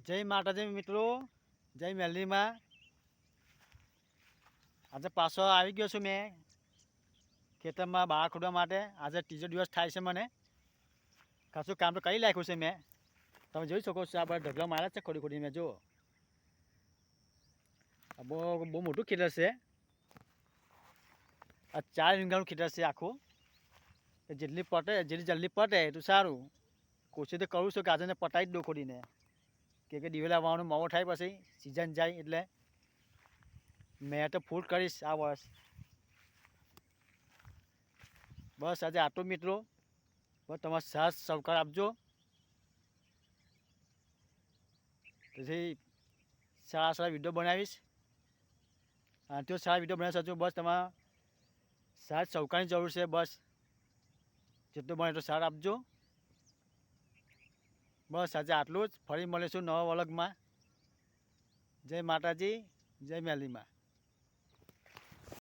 જય માતાજી મિત્રો, જય મેલડીમાં. આજે પાછો આવી ગયો છું મેં ખેતરમાં બહાર ખોદવા માટે. આજે ત્રીજો દિવસ થાય છે. મને ખાસું કામ તો કરી નાખ્યું છે મેં. તમે જોઈ શકો છો, આ બધા ઢગલા માર્યા છે ખોડી ખોડી. મેં જુઓ, બહુ મોટું ખેતર છે. આ 4 વીઘાનું ખેતર છે આખું. જેટલી પટે, જેટલી જલ્દી પટે એટલું સારું. કોશિશ તો કરું છું કે આજે પટાવી જ દો ખોડીને, કે દિવેલા વાવવાનું મોડો થાય, પછી સિઝન જાય. એટલે મેં તો ફૂલ કરીશ આ વર્ષ. બસ આજે આટલું મિત્રો. બસ તમારો સાથ સહકાર આપજો. પછી સારા વિડીયો બનાવીશ. અને તો સારા વિડીયો બનાવી શકજો. બસ તમારા સાથ સહકારની જરૂર છે. બસ જેટલું બને એટલું સારા આપજો. બસ આજે આટલું જ. ફરી મળીશું નવા વ્લોગમાં. જય માતાજી, જય મેલડીમાં.